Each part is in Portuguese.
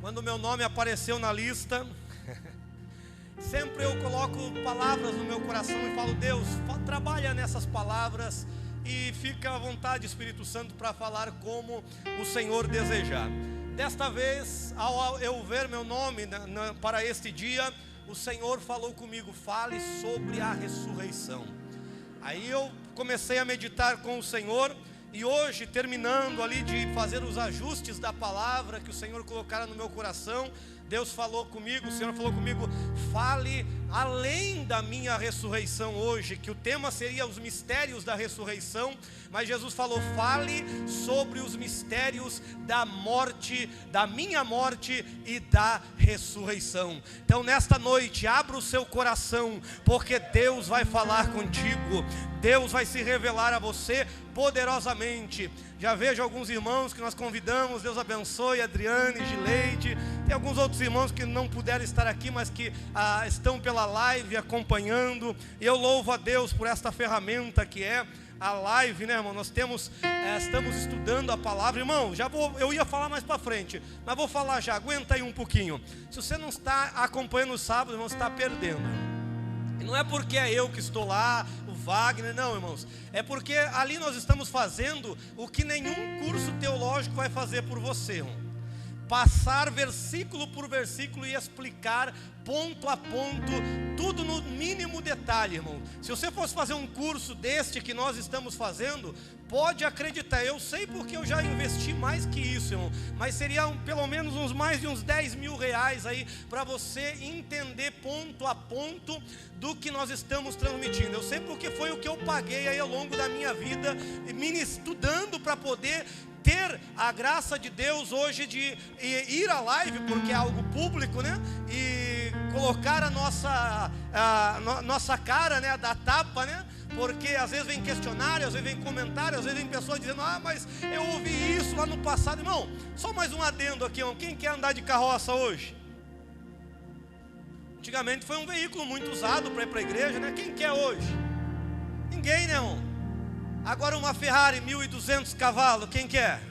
Quando o meu nome apareceu na lista, sempre eu coloco palavras no meu coração e falo: Deus, trabalha nessas palavras e fica à vontade, Espírito Santo, para falar como o Senhor desejar. Desta vez, ao eu ver meu nome para este dia, o Senhor falou comigo: fale sobre a ressurreição. Aí eu comecei a meditar com o Senhor. E hoje, terminando ali de fazer os ajustes da palavra que o Senhor colocara no meu coração, Deus falou comigo, o Senhor falou comigo: fale além da minha ressurreição hoje, que o tema seria os mistérios da ressurreição, mas Jesus falou: fale sobre os mistérios da morte, da minha morte e da ressurreição. Então nesta noite, abra o seu coração, porque Deus vai falar contigo, Deus vai se revelar a você poderosamente. Já vejo alguns irmãos que nós convidamos, Deus abençoe, Adriane, Gileide. Tem alguns outros irmãos que não puderam estar aqui, mas que estão pela live acompanhando. E eu louvo a Deus por esta ferramenta que é a live, né, irmão? Nós estamos estudando a palavra. Irmão, eu ia falar mais para frente, mas vou falar já, aguenta aí um pouquinho. Se você não está acompanhando o sábado, irmão, você está perdendo. E não é porque é eu que estou lá, o Wagner, não, irmãos. É porque ali nós estamos fazendo o que nenhum curso teológico vai fazer por você, irmão. Passar versículo por versículo e explicar ponto a ponto, tudo no mínimo detalhe, irmão. Se você fosse fazer um curso deste que nós estamos fazendo, pode acreditar, eu sei porque eu já investi mais que isso, irmão, mas seria pelo menos mais de uns 10 mil reais aí, para você entender ponto a ponto do que nós estamos transmitindo. Eu sei porque foi o que eu paguei aí ao longo da minha vida, estudando para poder ter a graça de Deus hoje de ir à live, porque é algo público, né? E colocar a nossa cara, né? Da tapa, né? Porque às vezes vem questionário, às vezes vem comentário, às vezes vem pessoas dizendo: mas eu ouvi isso lá no passado. Irmão, só mais um adendo aqui, irmão. Quem quer andar de carroça hoje? Antigamente foi um veículo muito usado para ir para a igreja, né? Quem quer hoje? Ninguém, né, irmão? Agora uma Ferrari 1.200 cavalos, quem quer?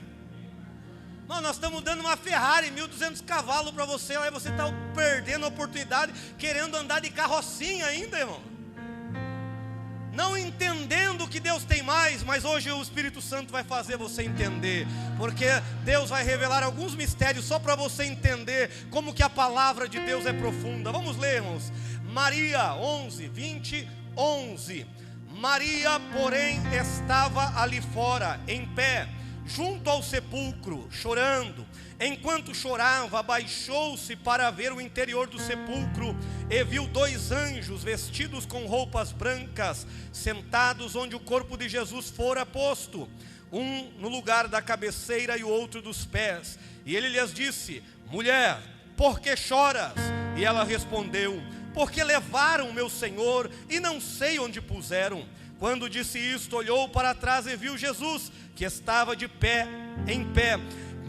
Mano, nós estamos dando uma Ferrari 1.200 cavalos para você, aí você está perdendo a oportunidade, querendo andar de carrocinha ainda, irmão. Não entendendo que Deus tem mais, mas hoje o Espírito Santo vai fazer você entender, porque Deus vai revelar alguns mistérios só para você entender como que a palavra de Deus é profunda. Vamos ler, irmãos. Maria 11:11. Maria, porém, estava ali fora, em pé, junto ao sepulcro, chorando. Enquanto chorava, abaixou-se para ver o interior do sepulcro e viu 2 anjos vestidos com roupas brancas, sentados onde o corpo de Jesus fora posto, um no lugar da cabeceira e o outro dos pés. E ele lhes disse: mulher, por que choras? E ela respondeu: porque levaram o meu Senhor e não sei onde puseram. Quando disse isto, olhou para trás e viu Jesus, que estava de pé, em pé,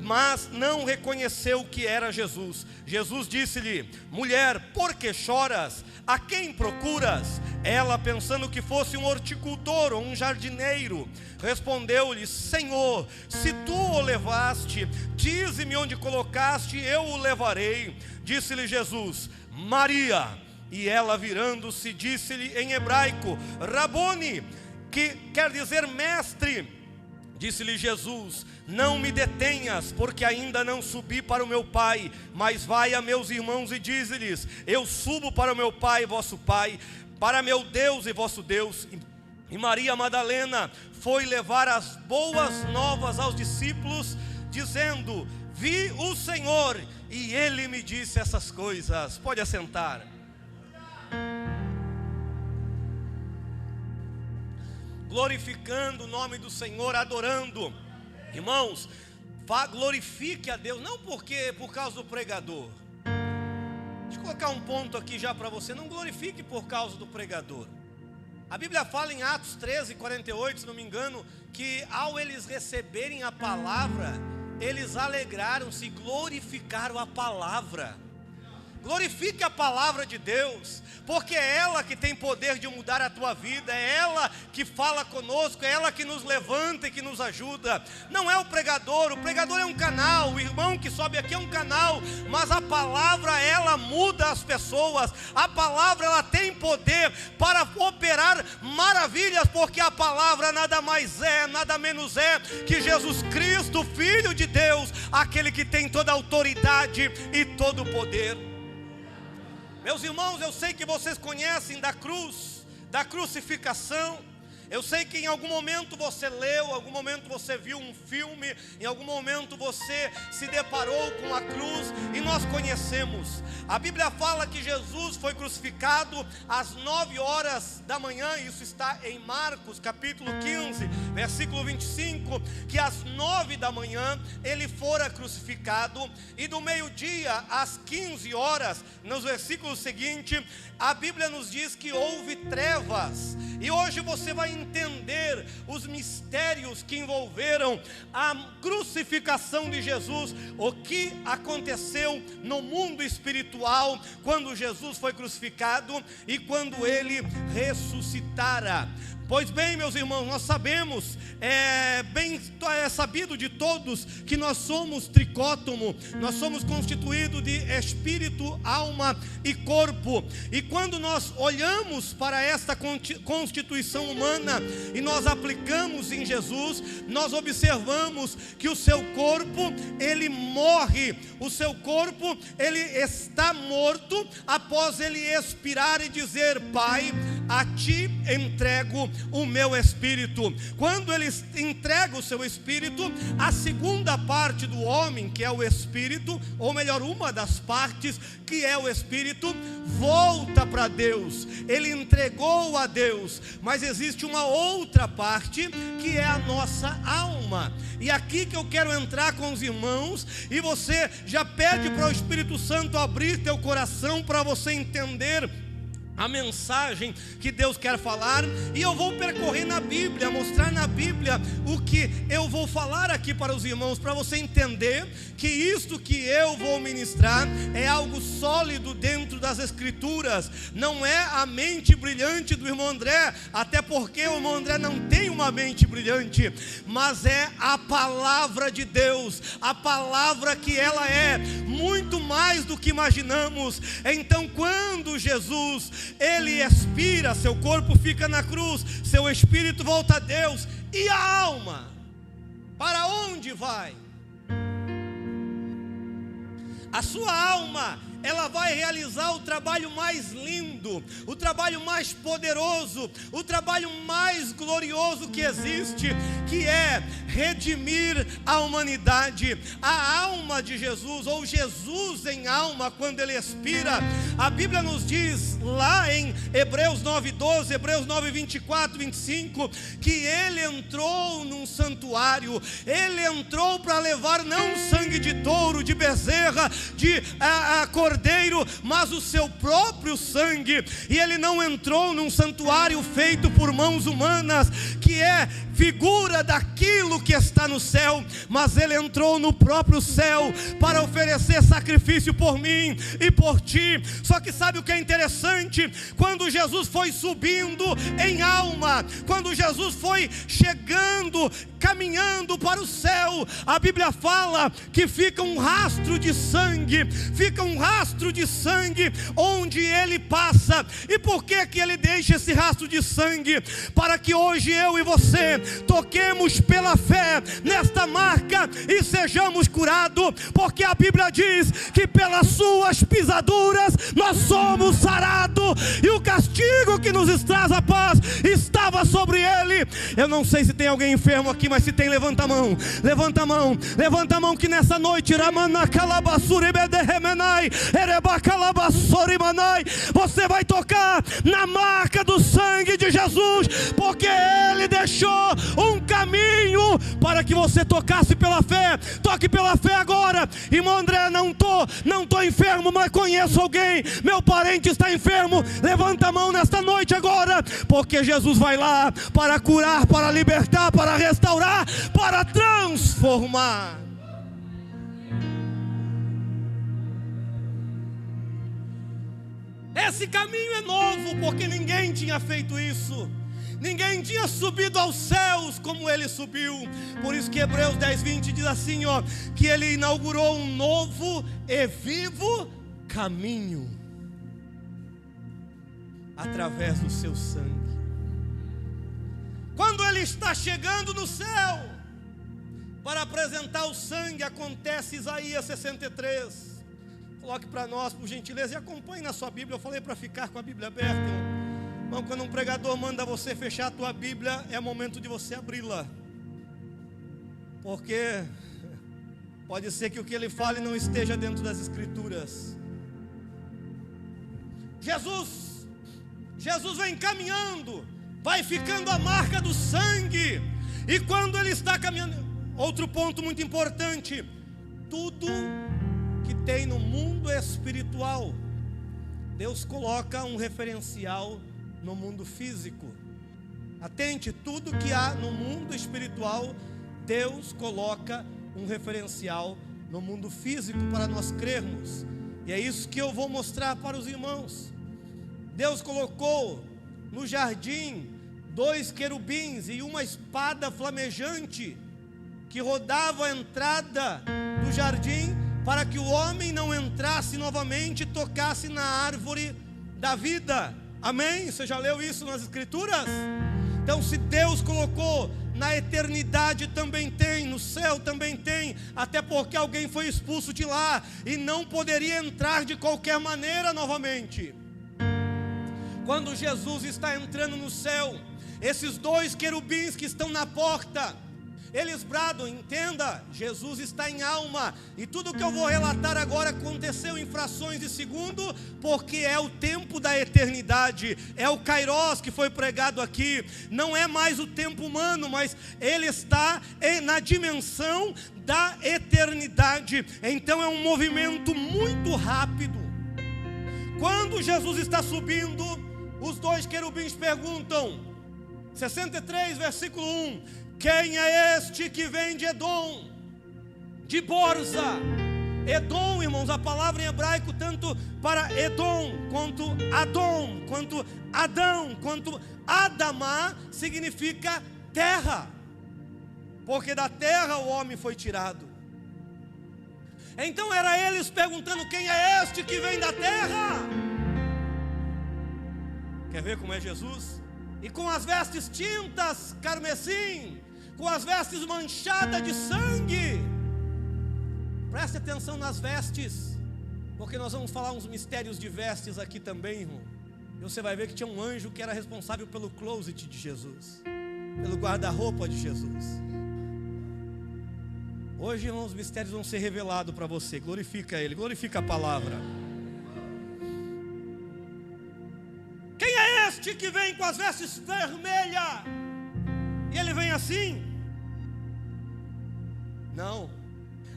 mas não reconheceu que era Jesus. Jesus disse-lhe: mulher, por que choras? A quem procuras? Ela, pensando que fosse um horticultor ou um jardineiro, respondeu-lhe: Senhor, se tu o levaste, dize-me onde colocaste, eu o levarei. Disse-lhe Jesus: Maria. E ela, virando-se, disse-lhe em hebraico: Rabone, que quer dizer mestre. Disse-lhe Jesus: não me detenhas, porque ainda não subi para o meu Pai, mas vai a meus irmãos e dize-lhes: eu subo para o meu Pai e vosso Pai, para meu Deus e vosso Deus. E Maria Madalena foi levar as boas novas aos discípulos, dizendo: vi o Senhor e Ele me disse essas coisas. Pode assentar. Glorificando o nome do Senhor, adorando. Irmãos, glorifique a Deus, não por causa do pregador. Deixa eu colocar um ponto aqui já para você. Não glorifique por causa do pregador. A Bíblia fala em Atos 13:48, se não me engano, que ao eles receberem a palavra, eles alegraram-se e glorificaram a palavra. Glorifique a palavra de Deus, porque é ela que tem poder de mudar a tua vida, é ela que fala conosco, é ela que nos levanta e que nos ajuda. Não é o pregador é um canal, o irmão que sobe aqui é um canal, mas a palavra, ela muda as pessoas. A palavra, ela tem poder para operar maravilhas, porque a palavra nada mais é, nada menos é que Jesus Cristo, Filho de Deus, aquele que tem toda a autoridade e todo o poder. Meus irmãos, eu sei que vocês conhecem da cruz, da crucificação. Eu sei que em algum momento você leu, em algum momento você viu um filme, em algum momento você se deparou com a cruz, e nós conhecemos. A Bíblia fala que Jesus foi crucificado às 9 horas da manhã, isso está em Marcos capítulo 15, versículo 25, que às 9 da manhã ele fora crucificado, e do meio-dia às 15 horas, nos versículos seguintes, a Bíblia nos diz que houve trevas. E hoje você vai entender os mistérios que envolveram a crucificação de Jesus, o que aconteceu no mundo espiritual quando Jesus foi crucificado e quando ele ressuscitara. Pois bem, meus irmãos, nós sabemos, é sabido de todos que nós somos tricótomo, nós somos constituídos de espírito, alma e corpo. E quando nós olhamos para esta constituição humana e nós aplicamos em Jesus, nós observamos que o seu corpo, ele morre, o seu corpo, ele está morto após ele expirar e dizer: Pai, a ti entrego o meu espírito. Quando ele entrega o seu espírito, a segunda parte do homem, que é o espírito, ou melhor, uma das partes, que é o espírito, volta para Deus. Ele entregou a Deus, mas existe uma outra parte, que é a nossa alma. E aqui que eu quero entrar com os irmãos, e você já pede para o Espírito Santo abrir teu coração para você entender a mensagem que Deus quer falar. E eu vou percorrer na Bíblia, mostrar na Bíblia o que eu vou falar aqui para os irmãos, para você entender que isto que eu vou ministrar é algo sólido dentro das Escrituras. Não é a mente brilhante do irmão André, até porque o irmão André não tem uma mente brilhante, mas é a palavra de Deus, a palavra que ela é muito mais do que imaginamos. Então, quando Jesus ele expira, seu corpo fica na cruz, seu espírito volta a Deus, e a alma, para onde vai? A sua alma, ela vai realizar o trabalho mais lindo, o trabalho mais poderoso, o trabalho mais glorioso que existe, que é redimir a humanidade. A alma de Jesus, ou Jesus em alma, quando ele expira, a Bíblia nos diz lá em Hebreus 9:12, Hebreus 9:24, 25, que ele entrou num santuário, ele entrou para levar não sangue de touro, de bezerra, de cordeiro, mas o seu próprio sangue. E ele não entrou num santuário feito por mãos humanas, que é figura daquilo que está no céu, mas ele entrou no próprio céu para oferecer sacrifício por mim e por ti. Só que sabe o que é interessante? Quando Jesus foi subindo em alma, quando Jesus foi chegando, caminhando para o céu, a Bíblia fala que fica um rastro de sangue, onde ele passa. E por que que ele deixa esse rastro de sangue? Para que hoje eu e você toquemos pela fé nesta marca e sejamos curados, porque a Bíblia diz que pelas suas pisaduras nós somos sarados, e o castigo que nos traz a paz estava sobre ele. Eu não sei se tem alguém enfermo aqui, mas se tem, levanta a mão, levanta a mão, levanta a mão, que nessa noite você vai tocar na marca do sangue de Jesus, porque ele deixou um caminho para que você tocasse pela fé. Toque pela fé agora. Irmão André, não tô enfermo, mas conheço alguém, meu parente está enfermo. Levanta a mão nesta noite agora, porque Jesus vai lá para curar, para libertar, para restaurar, para transformar. Esse caminho é novo, porque ninguém tinha feito isso. Ninguém tinha subido aos céus como ele subiu. Por isso que Hebreus 10:20 diz assim, que ele inaugurou um novo e vivo caminho através do seu sangue. Quando ele está chegando no céu para apresentar o sangue, acontece Isaías 63. Coloque para nós, por gentileza, e acompanhe na sua Bíblia. Eu falei para ficar com a Bíblia aberta, irmão. Quando um pregador manda você fechar a tua Bíblia, é momento de você abri-la, porque pode ser que o que ele fale não esteja dentro das Escrituras. Jesus vem caminhando, vai ficando a marca do sangue, e quando ele está caminhando, outro ponto muito importante, tudo que tem no mundo espiritual, Deus coloca um referencial no mundo físico. Atente, tudo que há no mundo espiritual, Deus coloca um referencial no mundo físico para nós crermos. E é isso que eu vou mostrar para os irmãos. Deus colocou no jardim 2 querubins e uma espada flamejante que rodava a entrada do jardim, para que o homem não entrasse novamente e tocasse na árvore da vida. Amém? Você já leu isso nas Escrituras? Então, se Deus colocou na eternidade, também tem, no céu também tem, até porque alguém foi expulso de lá e não poderia entrar de qualquer maneira novamente. Quando Jesus está entrando no céu, esses 2 querubins que estão na porta, eles bradam, entenda, Jesus está em alma, e tudo que eu vou relatar agora aconteceu em frações de segundo, porque é o tempo da eternidade, é o Kairos que foi pregado aqui, não é mais o tempo humano, mas ele está na dimensão da eternidade. Então é um movimento muito rápido. Quando Jesus está subindo, os 2 querubins perguntam, 63 versículo 1, quem é este que vem de Edom, de Borza? Edom, irmãos, a palavra em hebraico, tanto para Edom, quanto Adom, quanto Adão, quanto Adamá, significa terra, porque da terra o homem foi tirado. Então era eles perguntando, quem é este que vem da terra? Quer ver como é Jesus? E com as vestes tintas carmesim, com as vestes manchadas de sangue. Preste atenção nas vestes, porque nós vamos falar uns mistérios de vestes aqui também, irmão. E você vai ver que tinha um anjo que era responsável pelo closet de Jesus, pelo guarda-roupa de Jesus. Hoje, irmão, os mistérios vão ser revelados para você. Glorifica Ele, glorifica a palavra. Quem é este que vem com as vestes vermelhas? E ele vem assim? Não.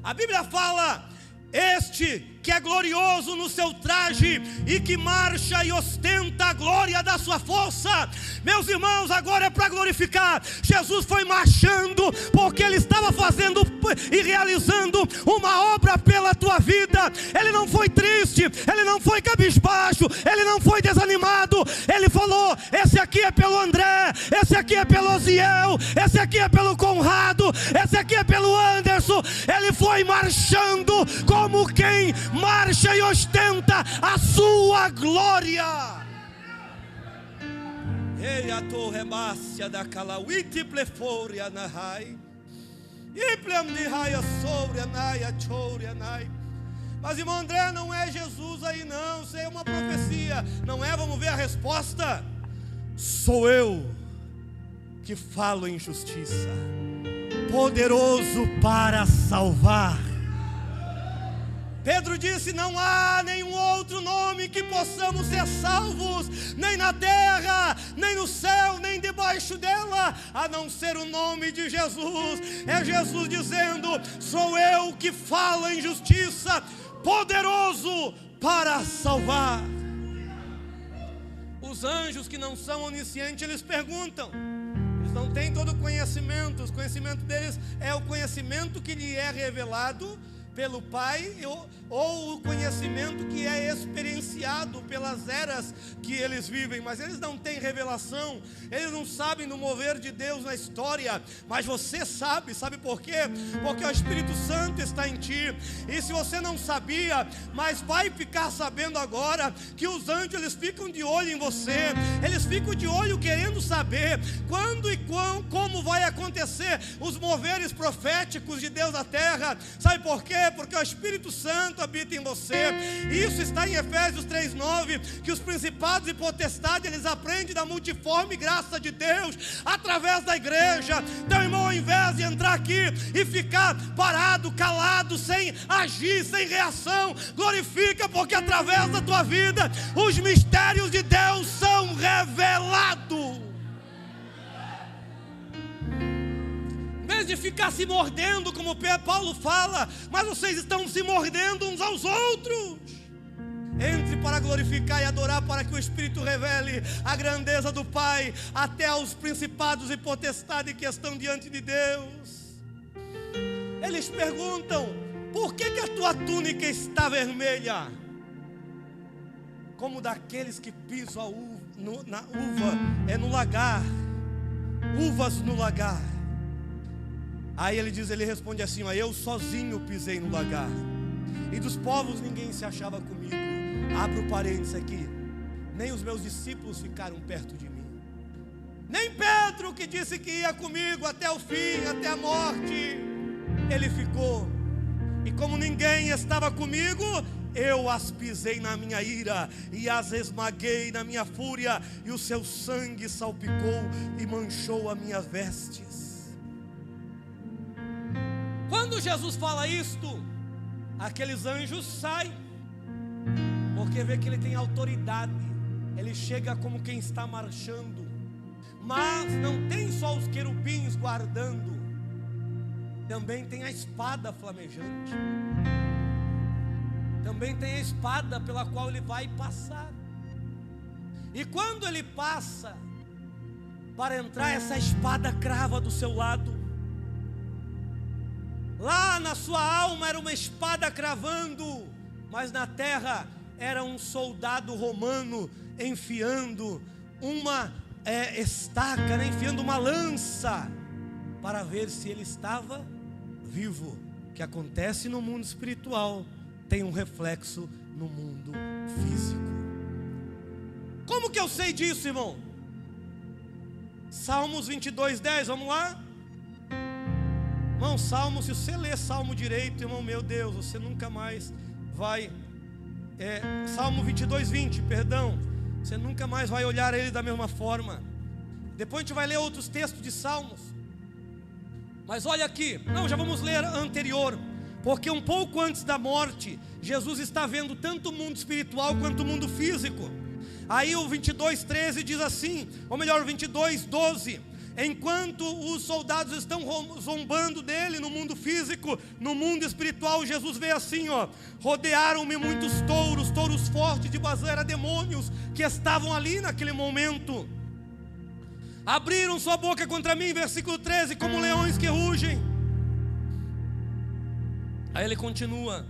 A Bíblia fala, este que é glorioso no seu traje e que marcha e ostenta a glória da sua força. Meus irmãos, agora é para glorificar. Jesus foi marchando porque ele estava fazendo e realizando uma obra pela tua vida. Ele não foi triste, ele não foi cabisbaixo, ele não foi desanimado. Ele falou, esse aqui é pelo André, esse aqui é pelo Osiel, esse aqui é pelo Conrado, esse aqui é pelo Anderson. Ele foi marchando como quem marcha e ostenta a sua glória. Ele a torre mácia da calauite pleforia na rai. E plem de raia sobre a naia choure a nai. Mas irmão André, não é Jesus aí não, isso é uma profecia. Não é? Vamos ver a resposta. Sou eu que falo em justiça, poderoso para salvar. Pedro disse, não há nenhum outro nome que possamos ser salvos, nem na terra, nem no céu, nem debaixo dela, a não ser o nome de Jesus. É Jesus dizendo, sou eu que falo em justiça, poderoso para salvar. Os anjos que não são oniscientes, eles perguntam, eles não têm todo o conhecimento, o conhecimento deles é o conhecimento que lhe é revelado pelo Pai, ou o conhecimento conhecimento que é experienciado pelas eras que eles vivem, mas eles não têm revelação, eles não sabem do mover de Deus na história. Mas você sabe por quê? Porque o Espírito Santo está em ti. E se você não sabia, mas vai ficar sabendo agora, que os anjos, eles ficam de olho em você, eles ficam de olho querendo saber quando e como vai acontecer os moveres proféticos de Deus na terra. Sabe por quê? Porque o Espírito Santo habita em você. Isso está em Efésios 3:9, que os principados e potestades, eles aprendem da multiforme graça de Deus através da igreja. Então, irmão, ao invés de entrar aqui e ficar parado, calado, sem agir, sem reação, glorifica, porque através da tua vida os mistérios de Deus são revelados. Em vez de ficar se mordendo, como Paulo fala, mas vocês estão se mordendo uns aos outros. Entre para glorificar e adorar, para que o Espírito revele a grandeza do Pai até aos principados e potestades que estão diante de Deus. Eles perguntam: por que a tua túnica está vermelha? Como daqueles que pisam na uva, no lagar, uvas no lagar. Aí ele responde assim: eu sozinho pisei no lagar, e dos povos ninguém se achava comigo. Abro o parênteses aqui: nem os meus discípulos ficaram perto de mim, nem Pedro, que disse que ia comigo até o fim, até a morte, ele ficou. E como ninguém estava comigo, eu as pisei na minha ira e as esmaguei na minha fúria, e o seu sangue salpicou e manchou as minhas vestes. Quando Jesus fala isto, aqueles anjos saem, porque vê que ele tem autoridade. Ele chega como quem está marchando. Mas não tem só os querubins guardando, também tem a espada flamejante, também tem a espada pela qual ele vai passar. E quando ele passa para entrar, essa espada crava do seu lado. Lá na sua alma era uma espada cravando, mas na terra era um soldado romano enfiando uma estaca, enfiando uma lança, para ver se ele estava vivo. O que acontece no mundo espiritual tem um reflexo no mundo físico. Como que eu sei disso, irmão? Salmos 22:10, vamos lá? Irmão, Salmo, se você ler Salmo direito, irmão, meu Deus, você nunca mais vai... Salmo 22:20, perdão, você nunca mais vai olhar ele da mesma forma. Depois a gente vai ler outros textos de Salmos. Mas olha aqui, já vamos ler anterior, porque um pouco antes da morte, Jesus está vendo tanto o mundo espiritual quanto o mundo físico. Aí o 22:13 diz assim, ou melhor, o 22:12: enquanto os soldados estão zombando dele no mundo físico, no mundo espiritual, Jesus vê assim, rodearam-me muitos touros fortes de Bazã, eram demônios que estavam ali naquele momento. Abriram sua boca contra mim, versículo 13, como leões que rugem. Aí ele continua.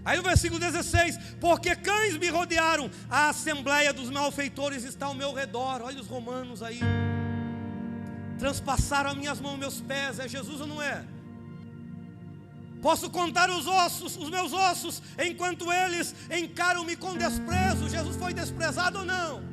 Aí no versículo 16: porque cães me rodearam, a assembleia dos malfeitores está ao meu redor. Olha os romanos aí. Transpassaram as minhas mãos, meus pés. É Jesus ou não é? Posso contar os meus ossos, enquanto eles encaram-me com desprezo. Jesus foi desprezado ou não?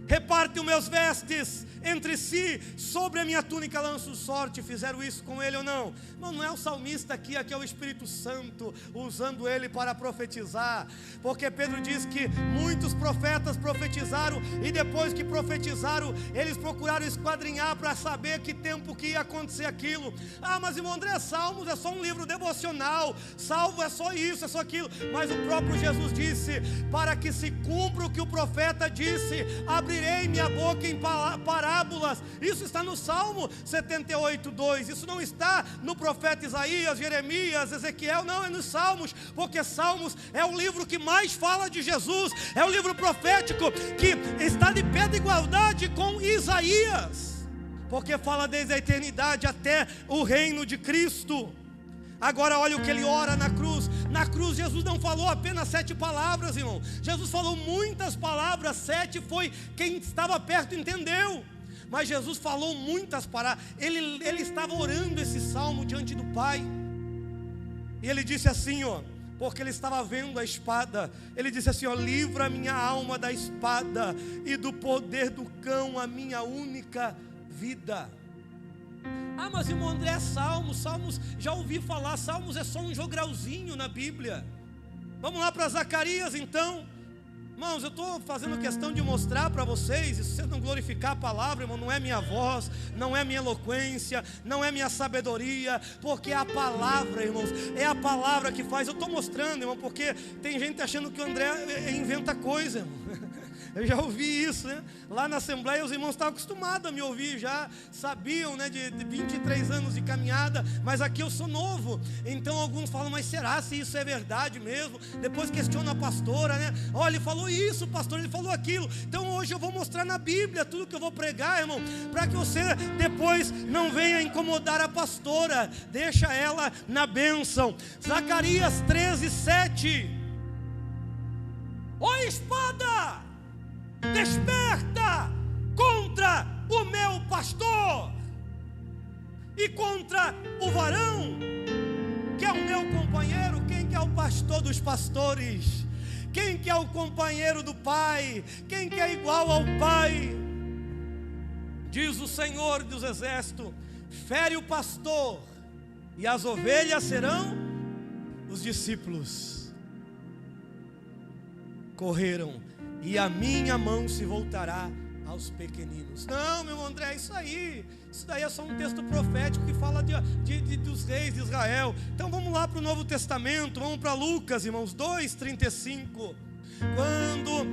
Repartem os meus vestes entre si, sobre a minha túnica lançam sorte. Fizeram isso com ele ou não? Não é o salmista aqui é o Espírito Santo usando ele para profetizar. Porque Pedro diz que muitos profetas profetizaram, e depois que profetizaram, eles procuraram esquadrinhar para saber que tempo que ia acontecer aquilo. Mas irmão André, Salmos é só um livro devocional, salvo é só isso, é só aquilo. Mas o próprio Jesus disse: para que se cumpra o que o profeta disse, abrirei minha boca em parábolas. Isso está no Salmo 78:2. Isso não está no profeta Isaías, Jeremias, Ezequiel. Não, é nos Salmos, porque Salmos é o livro que mais fala de Jesus. É o livro profético que está de pé de igualdade com Isaías, porque fala desde a eternidade até o reino de Cristo. Agora olha o que ele ora na cruz. Na cruz Jesus não falou apenas 7 palavras, irmão. Jesus falou muitas palavras. 7 foi quem estava perto entendeu. Mas Jesus falou muitas palavras. Ele estava orando esse salmo diante do Pai. E ele disse assim, ó, porque ele estava vendo a espada. Ele disse assim, ó: livra minha alma da espada e do poder do cão, a minha única vida. Ah, mas irmão André, Salmos, já ouvi falar, Salmos é só um jogralzinho na Bíblia. Vamos lá para Zacarias então. Irmãos, eu estou fazendo questão de mostrar para vocês, se vocês não glorificar a palavra, irmão, não é minha voz, não é minha eloquência, não é minha sabedoria, porque é a palavra, irmãos, é a palavra que faz. Eu estou mostrando, irmão, porque tem gente achando que o André inventa coisa, irmão. Eu já ouvi isso, né? Lá na Assembleia os irmãos estavam acostumados a me ouvir, já sabiam, né, de 23 anos de caminhada, mas aqui eu sou novo. Então alguns falam, mas será se isso é verdade mesmo? Depois questiona a pastora, né? Olha, ele falou isso, pastor, ele falou aquilo. Então hoje eu vou mostrar na Bíblia tudo que eu vou pregar, irmão, para que você depois não venha incomodar a pastora. Deixa ela na bênção. Zacarias 13:7. Ó espada, desperta contra o meu pastor e contra o varão que é o meu companheiro. Quem que é o pastor dos pastores? Quem que é o companheiro do Pai? Quem que é igual ao Pai? Diz o Senhor dos Exércitos: fere o pastor e as ovelhas serão os discípulos. Correram e a minha mão se voltará aos pequeninos. Não, meu André, isso daí é só um texto profético que fala dos reis de Israel. Então vamos lá para o Novo Testamento, vamos para Lucas, irmãos, 2:35. Quando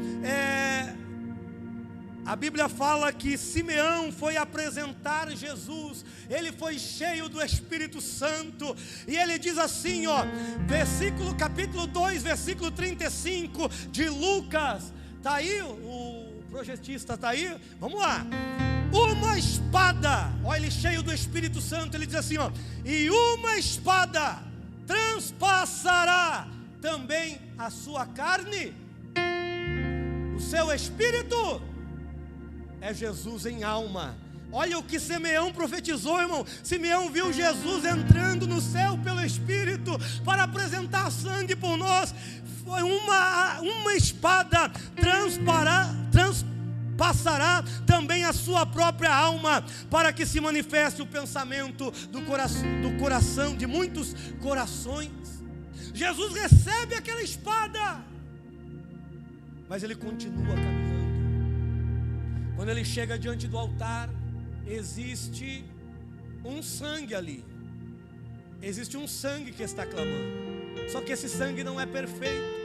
a Bíblia fala que Simeão foi apresentar Jesus, ele foi cheio do Espírito Santo, e ele diz assim, ó, capítulo 2, versículo 35 de Lucas. Está aí, o projetista está aí? Vamos lá. Uma espada, olha ele cheio do Espírito Santo, ele diz assim, ó: e uma espada transpassará também a sua carne. O seu espírito é Jesus em alma. Olha o que Simeão profetizou, irmão. Simeão viu Jesus entrando no céu pelo Espírito para apresentar sangue por nós. Foi uma espada transpassará também a sua própria alma, para que se manifeste o pensamento do coração de muitos corações. Jesus recebe aquela espada, mas ele continua caminhando. Quando ele chega diante do altar, existe um sangue ali. Existe um sangue que está clamando. Só que esse sangue não é perfeito.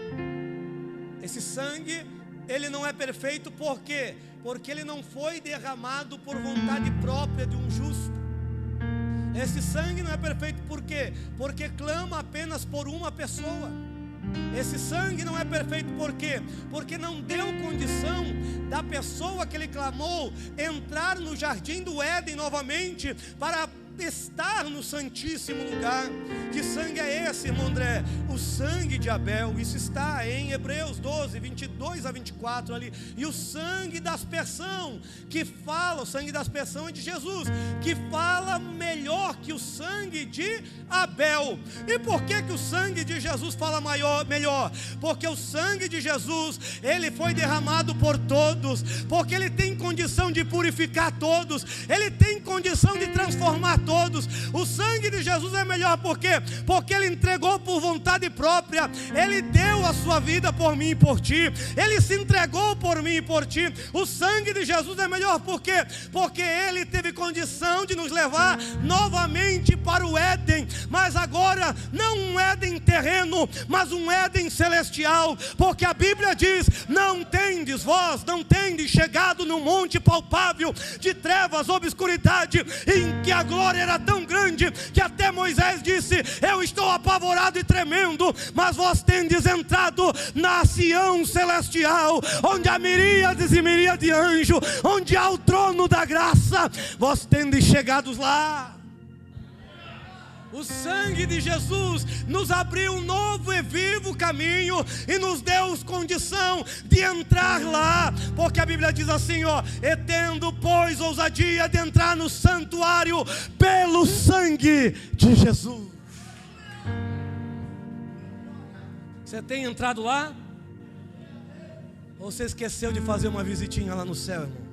Esse sangue, ele não é perfeito por quê? Porque ele não foi derramado por vontade própria de um justo. Esse sangue não é perfeito por quê? Porque clama apenas por uma pessoa. Esse sangue não é perfeito por quê? Porque não deu condição da pessoa que ele clamou entrar no jardim do Éden novamente para estar no santíssimo lugar. Que sangue é esse, irmão André? O sangue de Abel. Isso está em Hebreus 12, 22 a 24 ali. E o sangue da aspersão, que fala, o sangue da aspersão é de Jesus, que fala melhor que o sangue de Abel. E por que o sangue de Jesus fala melhor? Porque o sangue de Jesus, ele foi derramado por todos, porque ele tem condição de purificar todos, ele tem condição de transformar todos. O sangue de Jesus é melhor por quê? Porque ele entregou por vontade própria. Ele deu a sua vida por mim e por ti. Ele se entregou por mim e por ti. O sangue de Jesus é melhor por quê? Porque ele teve condição de nos levar novamente para o Éden, mas agora não um Éden terreno, mas um Éden celestial. Porque a Bíblia diz: não tendes vós, não tendes chegado no monte palpável de trevas, obscuridade, em que a glória era tão grande que até Moisés disse: eu estou apavorado e tremendo. Mas vós tendes entrado na Sião celestial, onde há miríades e miríades de anjos, onde há o trono da graça. Vós tendes chegados lá. O sangue de Jesus nos abriu um novo e vivo caminho e nos deu condição de entrar lá, porque a Bíblia diz assim, ó: e tendo, pois, ousadia de entrar no santuário pelo sangue de Jesus. Você tem entrado lá? Ou você esqueceu de fazer uma visitinha lá no céu, irmão?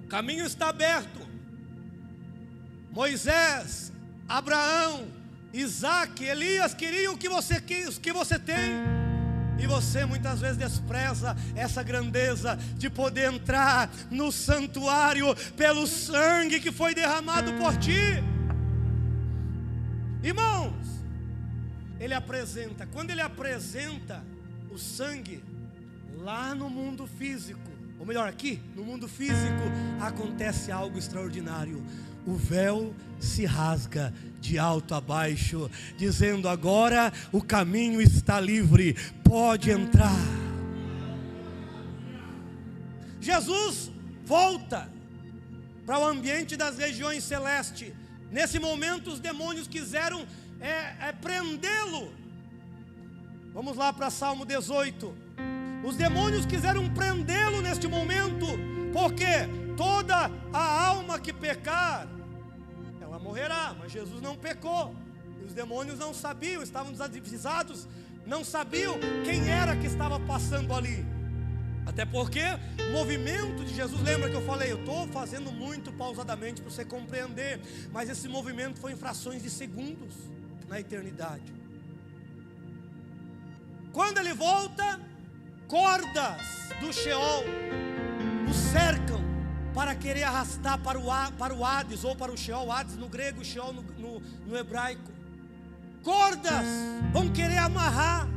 O caminho está aberto. Moisés, Abraão, Isaac, Elias queriam o que você tem. E você muitas vezes despreza essa grandeza de poder entrar no santuário pelo sangue que foi derramado por ti. Irmãos, quando ele apresenta o sangue lá no mundo físico, ou melhor, aqui no mundo físico, acontece algo extraordinário. O véu se rasga de alto a baixo, dizendo: agora o caminho está livre, pode entrar. Jesus volta para o ambiente das regiões celestes. Nesse momento os demônios quiseram prendê-lo. Vamos lá para Salmo 18. Os demônios quiseram prendê-lo neste momento, porque toda a alma que pecar, ela morrerá. Mas Jesus não pecou. E os demônios não sabiam, estavam desavisados, não sabiam quem era que estava passando ali. Até porque o movimento de Jesus, lembra que eu falei, eu estou fazendo muito pausadamente para você compreender, mas esse movimento foi em frações de segundos na eternidade. Quando ele volta, cordas do Sheol o cercam para querer arrastar para o Hades, ou para o Sheol. Hades no grego, Sheol no hebraico. Cordas vão querer amarrar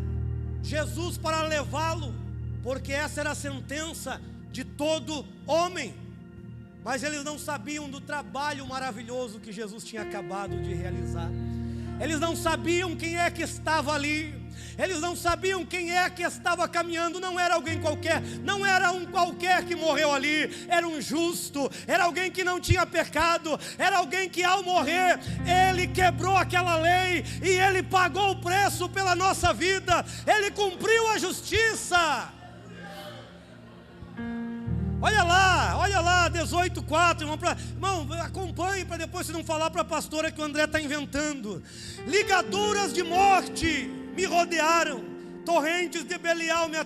Jesus para levá-lo, porque essa era a sentença de todo homem. Mas eles não sabiam do trabalho maravilhoso que Jesus tinha acabado de realizar. Eles não sabiam quem é que estava ali. Eles não sabiam quem é que estava caminhando. Não era alguém qualquer, não era um qualquer que morreu ali. Era um justo, era alguém que não tinha pecado. Era alguém que ao morrer, ele quebrou aquela lei e ele pagou o preço pela nossa vida. Ele cumpriu a justiça. Olha lá, 18:4, irmão, acompanhe para depois você não falar para a pastora que o André está inventando. Ligaduras de morte me rodearam, torrentes de Belial me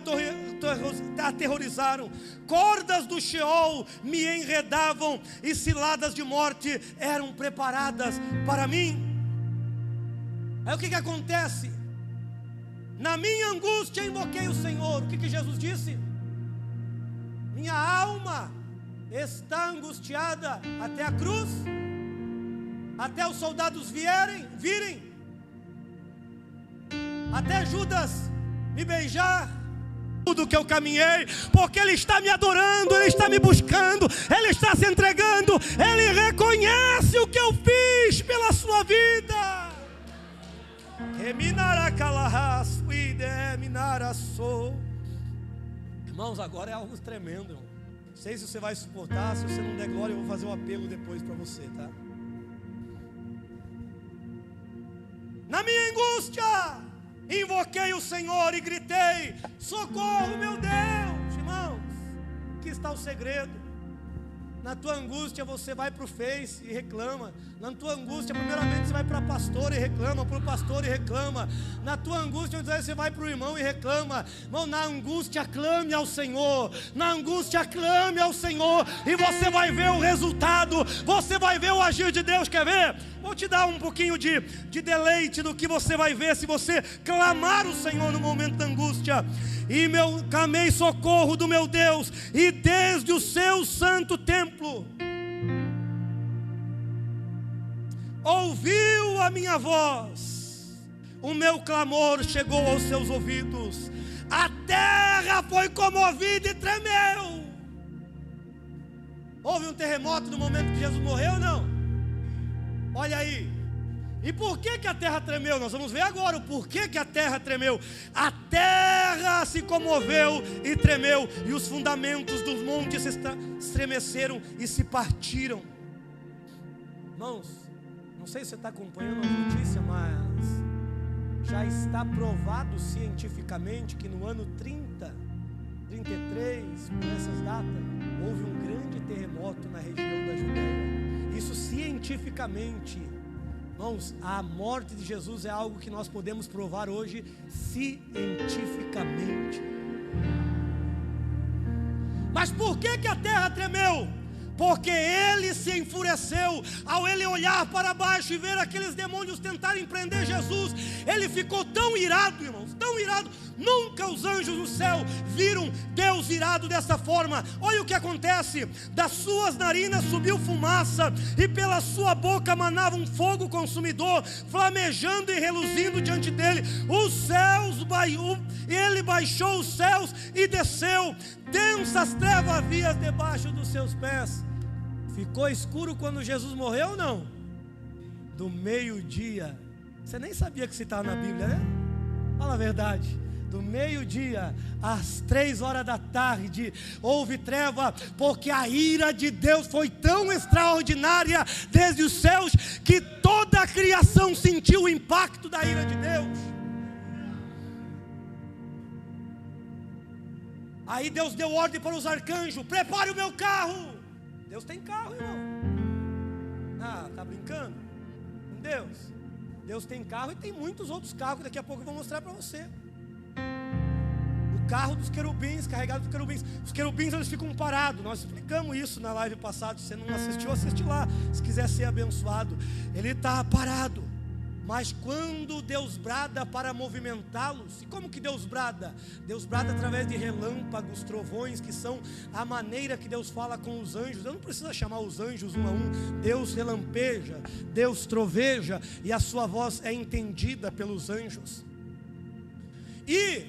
aterrorizaram, cordas do Sheol me enredavam e ciladas de morte eram preparadas para mim. Aí o que acontece? Na minha angústia invoquei o Senhor. O que Jesus disse? Minha alma está angustiada até a cruz, até os soldados virem, até Judas me beijar. Tudo que eu caminhei, porque Ele está me adorando, Ele está me buscando, Ele está se entregando, Ele reconhece o que eu fiz pela sua vida. Irmãos, agora é algo tremendo. Não sei se você vai suportar. Se você não der glória, eu vou fazer um apelo depois para você, tá? Na minha angústia, invoquei o Senhor e gritei: socorro, meu Deus. Irmãos, aqui está o segredo. Na tua angústia você vai para o Face e reclama. Na tua angústia, primeiramente você vai para a pastora e reclama, para o pastor e reclama. Na tua angústia você vai para o irmão e reclama. Irmão, na angústia clame ao Senhor. Na angústia clame ao Senhor e você vai ver o resultado. Você vai ver o agir de Deus. Quer ver? Vou te dar um pouquinho de deleite do que você vai ver se você clamar o Senhor no momento da angústia. E clamei socorro do meu Deus, e desde o seu santo templo ouviu a minha voz, o meu clamor chegou aos seus ouvidos, a terra foi comovida e tremeu. Houve um terremoto no momento que Jesus morreu ou não? Olha aí. E por que a terra tremeu? Nós vamos ver agora o porquê que a terra tremeu. A terra se comoveu e tremeu, e os fundamentos dos montes se estremeceram e se partiram. Irmãos, não sei se você está acompanhando a notícia, mas já está provado cientificamente que no ano 30, 33, por essas datas, houve um grande terremoto na região da Judéia. Isso cientificamente. Irmãos, a morte de Jesus é algo que nós podemos provar hoje cientificamente. Mas por que a terra tremeu? Porque ele se enfureceu ao ele olhar para baixo e ver aqueles demônios tentarem prender Jesus. Ele ficou tão irado, irmãos, tão irado. Nunca os anjos no céu viram Deus irado dessa forma. Olha o que acontece: das suas narinas subiu fumaça, e pela sua boca manava um fogo consumidor, flamejando e reluzindo diante dele. Os céus, ele baixou os céus e desceu. Densas trevas havia debaixo dos seus pés. Ficou escuro quando Jesus morreu ou não? Do meio-dia. Você nem sabia que citava na Bíblia, né? Fala a verdade. Do meio-dia às 3 horas da tarde houve treva, porque a ira de Deus foi tão extraordinária desde os céus, que toda a criação sentiu o impacto da ira de Deus. Aí Deus deu ordem para os arcanjos: prepare o meu carro. Deus tem carro, irmão. Ah, tá brincando com Deus? Deus tem carro e tem muitos outros carros que daqui a pouco eu vou mostrar para você. O carro dos querubins, carregado dos querubins. Os querubins, eles ficam parados. Nós explicamos isso na live passada. Se você não assistiu, assiste lá, se quiser ser abençoado. Ele está parado. Mas quando Deus brada para movimentá-los, e como que Deus brada? Deus brada através de relâmpagos, trovões, que são a maneira que Deus fala com os anjos. Eu não preciso chamar os anjos um a um. Deus relampeja, Deus troveja, e a sua voz é entendida pelos anjos. E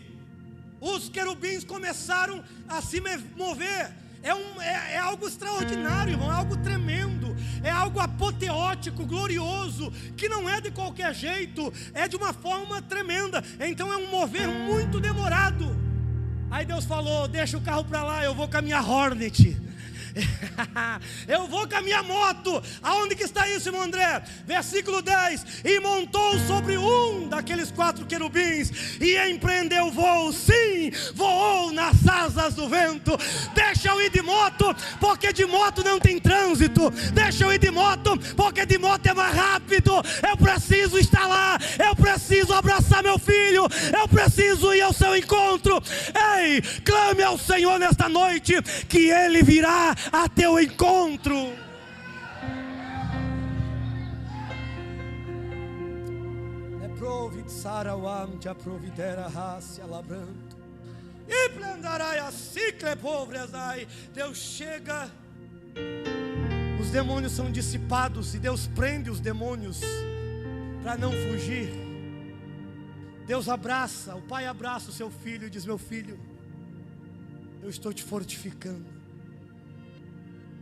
os querubins começaram a se mover. É algo extraordinário, irmão, é algo tremendo, é algo apoteótico, glorioso, que não é de qualquer jeito, é de uma forma tremenda. Então é um mover muito demorado. Aí Deus falou: deixa o carro para lá, eu vou com a minha Hornet. Eu vou com a minha moto. Aonde que está isso, irmão André? Versículo 10: e montou sobre um daqueles 4 querubins e empreendeu o voo. Sim, voou nas asas do vento. Deixa eu ir de moto, porque de moto não tem trânsito. Deixa eu ir de moto, porque de moto é mais rápido. Eu preciso estar lá, eu preciso abraçar meu filho, eu preciso ir ao seu encontro. Ei, clame ao Senhor nesta noite, que Ele virá a teu encontro. Deus chega, os demônios são dissipados, e Deus prende os demônios para não fugir. Deus abraça, o pai abraça o seu filho e diz: meu filho, eu estou te fortificando.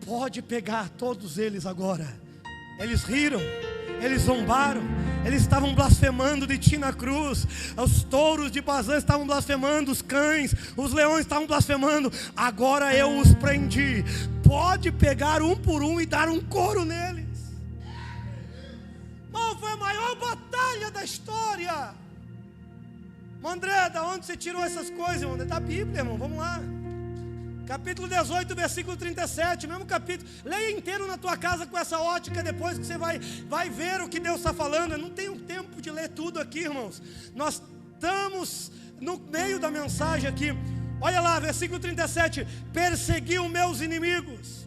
Pode pegar todos eles agora. Eles riram, eles zombaram, eles estavam blasfemando de ti na cruz. Os touros de Bazã estavam blasfemando, os cães, os leões estavam blasfemando. Agora eu os prendi. Pode pegar um por um e dar um couro neles. Irmão, foi a maior batalha da história. André, da onde você tirou essas coisas, irmão? Da Bíblia, irmão, vamos lá. Capítulo 18, versículo 37, mesmo capítulo. Leia inteiro na tua casa com essa ótica, depois que você vai ver o que Deus está falando. Eu não tenho tempo de ler tudo aqui, irmãos. Nós estamos no meio da mensagem aqui. Olha lá, versículo 37. Perseguiu meus inimigos.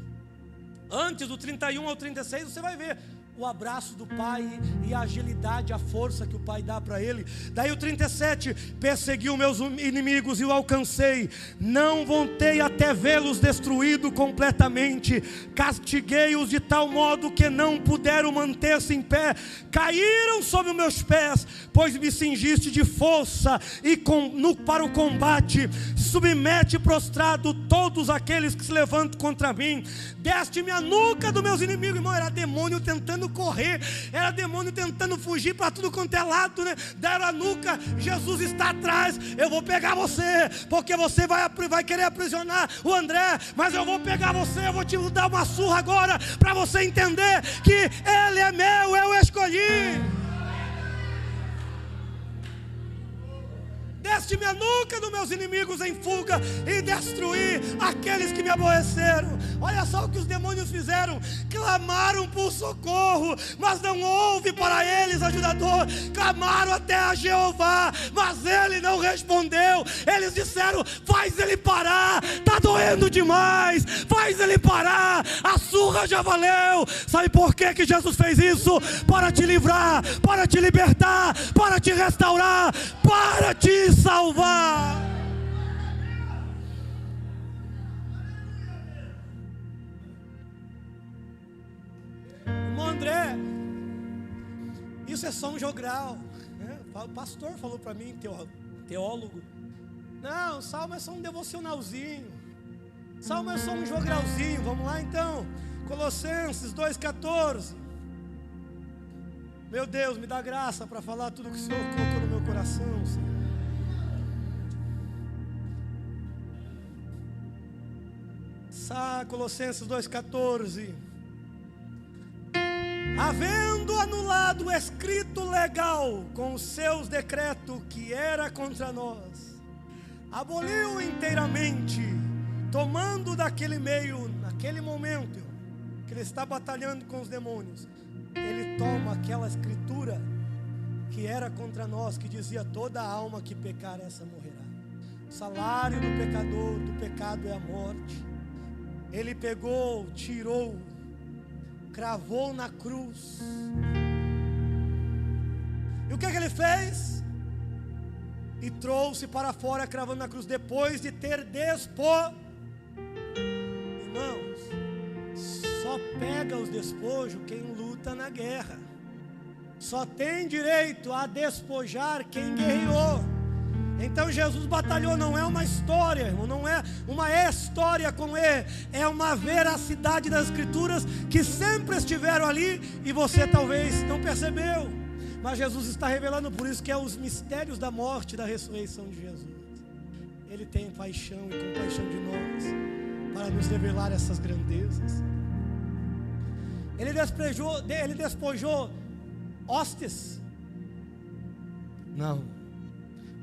Antes do 31 ao 36, você vai ver o abraço do pai e a agilidade, a força que o pai dá para ele. Daí o 37, perseguiu meus inimigos e o alcancei, não voltei até vê-los destruído completamente, castiguei-os de tal modo que não puderam manter-se em pé, caíram sob os meus pés, pois me cingiste de força e para o combate, submete prostrado todos aqueles que se levantam contra mim, deste-me a nuca dos meus inimigos. Irmão, era demônio tentando correr, era demônio tentando fugir para tudo quanto é lado, né? Deram a nuca, Jesus está atrás, eu vou pegar você, porque você vai querer aprisionar o André, mas eu vou pegar você, eu vou te dar uma surra agora, para você entender que ele é meu, eu escolhi. Deste-me a nuca dos meus inimigos em fuga e destruí aqueles que me aborreceram. Olha só o que os demônios fizeram: clamaram por socorro, mas não houve para eles ajudador. Clamaram até a Jeová, mas ele não respondeu. Eles disseram: faz ele parar, está doendo demais, faz ele parar, a surra já valeu. Sabe por que Jesus fez isso? Para te livrar, para te libertar, para te restaurar, para te salvar. Irmão André, isso é só um jogral, né? O pastor falou para mim, teólogo: não, salmo é só um devocionalzinho, salmo é só um jogralzinho. Vamos lá então, Colossenses 2,14. Meu Deus, me dá graça para falar tudo que o Senhor colocou no meu coração, Senhor. Colossenses 2,14. Havendo anulado o escrito legal com os seus decretos que era contra nós, aboliu inteiramente, tomando daquele meio, naquele momento que ele está batalhando com os demônios, ele toma aquela escritura que era contra nós, que dizia: toda alma que pecar, essa morrerá. O salário do pecador, do pecado, é a morte. Ele pegou, tirou, cravou na cruz. E o que ele fez? E trouxe para fora, cravando na cruz, depois de ter Irmãos, só pega os despojos quem luta na guerra. Só tem direito a despojar quem guerreou. Então Jesus batalhou, não é uma história, irmão, não é uma história com E, é uma veracidade das Escrituras que sempre estiveram ali e você talvez não percebeu, mas Jesus está revelando. Por isso que é os mistérios da morte e da ressurreição de Jesus. Ele tem paixão e compaixão de nós para nos revelar essas grandezas. Ele despojou hostes? Não.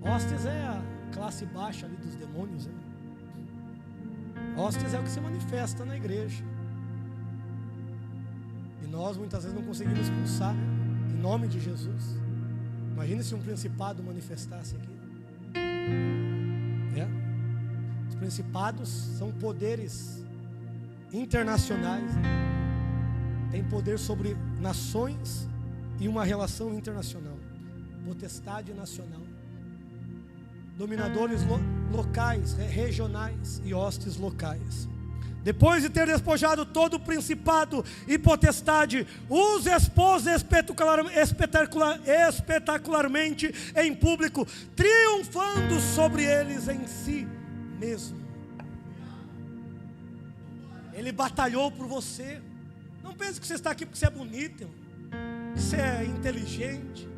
Hostes é a classe baixa ali dos demônios, né? Hostes é o que se manifesta na igreja. E nós muitas vezes não conseguimos expulsar, né? Em nome de Jesus. Imagina se um principado manifestasse aqui. Os principados são poderes internacionais, né? Tem poder sobre nações e uma relação internacional. Potestade nacional. Dominadores locais, regionais e hostes locais. Depois de ter despojado todo o principado e potestade, os expôs espetacularmente em público, triunfando sobre eles em si mesmo. Ele batalhou por você. Não pense que você está aqui porque você é bonito, irmão, que você é inteligente,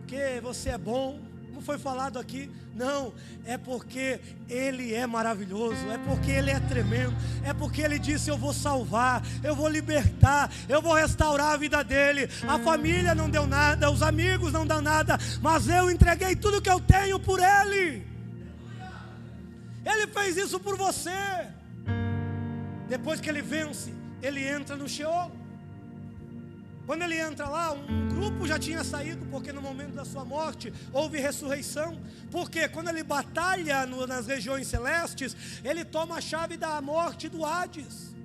que você é bom. Como foi falado aqui, não, é porque Ele é maravilhoso, é porque Ele é tremendo, é porque Ele disse: eu vou salvar, eu vou libertar, eu vou restaurar a vida dele. A família não deu nada, os amigos não dão nada, mas eu entreguei tudo que eu tenho por Ele. Ele fez isso por você. Depois que Ele vence, Ele entra no Sheol. Quando ele entra lá, um grupo já tinha saído, porque no momento da sua morte houve ressurreição. Porque quando ele batalha nas regiões celestes, ele toma a chave da morte do Hades.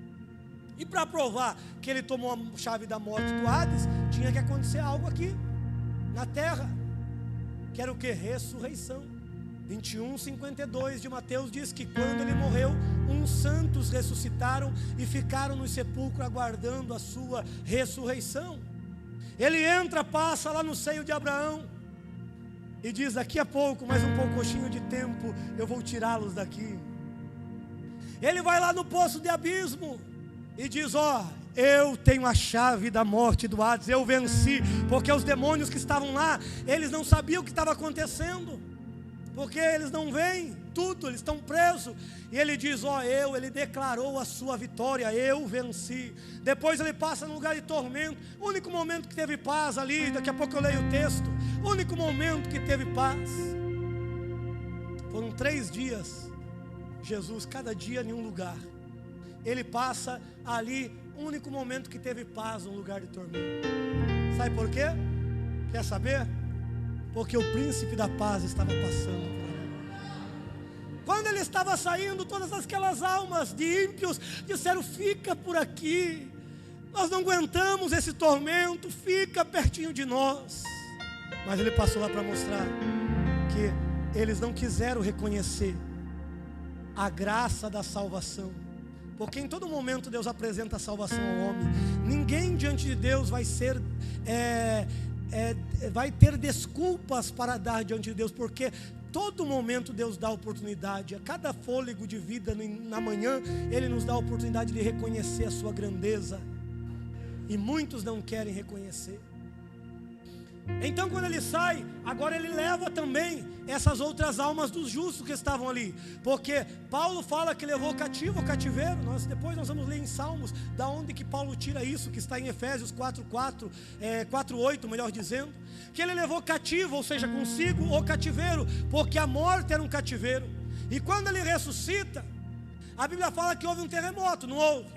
E para provar que ele tomou a chave da morte do Hades, tinha que acontecer algo aqui, na terra. Que era o que? Ressurreição. 21:52 de Mateus diz que quando ele morreu, uns santos ressuscitaram e ficaram no sepulcro aguardando a sua ressurreição. Ele entra, passa lá no seio de Abraão e diz: daqui a pouco, mais um pouquinho de tempo, eu vou tirá-los daqui. Ele vai lá no poço de abismo e diz: eu tenho a chave da morte e do Hades, eu venci. Porque os demônios que estavam lá, eles não sabiam o que estava acontecendo, porque eles não veem tudo, eles estão presos. E ele diz, ele declarou a sua vitória, eu venci. Depois ele passa num lugar de tormento. O único momento que teve paz ali, daqui a pouco eu leio o texto, o único momento que teve paz, foram 3 dias, Jesus, cada dia em um lugar. Ele passa ali, o único momento que teve paz, um lugar de tormento. Sabe por quê? Quer saber? Porque o príncipe da paz estava passando por ali. Quando ele estava saindo, todas aquelas almas de ímpios disseram, fica por aqui, nós não aguentamos esse tormento, fica pertinho de nós. Mas ele passou lá para mostrar que eles não quiseram reconhecer a graça da salvação. Porque em todo momento Deus apresenta a salvação ao homem. Ninguém diante de Deus vai ter desculpas para dar diante de Deus, porque todo momento Deus dá oportunidade. A cada fôlego de vida na manhã, Ele nos dá a oportunidade de reconhecer a sua grandeza. E muitos não querem reconhecer. Então quando ele sai, agora ele leva também essas outras almas dos justos que estavam ali. Porque Paulo fala que levou cativo ao cativeiro. Depois nós vamos ler em Salmos, da onde que Paulo tira isso, que está em Efésios 4:8, melhor dizendo. Que ele levou cativo, ou seja, consigo o cativeiro, porque a morte era um cativeiro. E quando ele ressuscita, a Bíblia fala que houve um terremoto, não houve?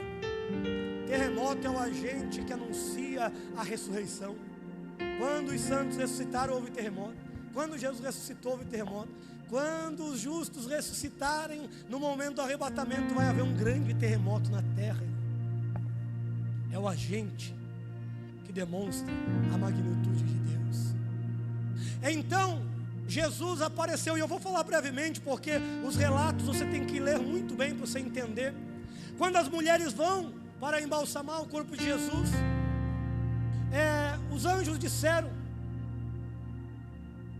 Terremoto é o agente que anuncia a ressurreição. Quando os santos ressuscitaram, houve terremoto. Quando Jesus ressuscitou, houve terremoto. Quando os justos ressuscitarem, no momento do arrebatamento, vai haver um grande terremoto na terra. É o agente que demonstra a magnitude de Deus. Então, Jesus apareceu, e eu vou falar brevemente, porque os relatos você tem que ler muito bem para você entender. Quando as mulheres vão para embalsamar o corpo de Jesus, os anjos disseram,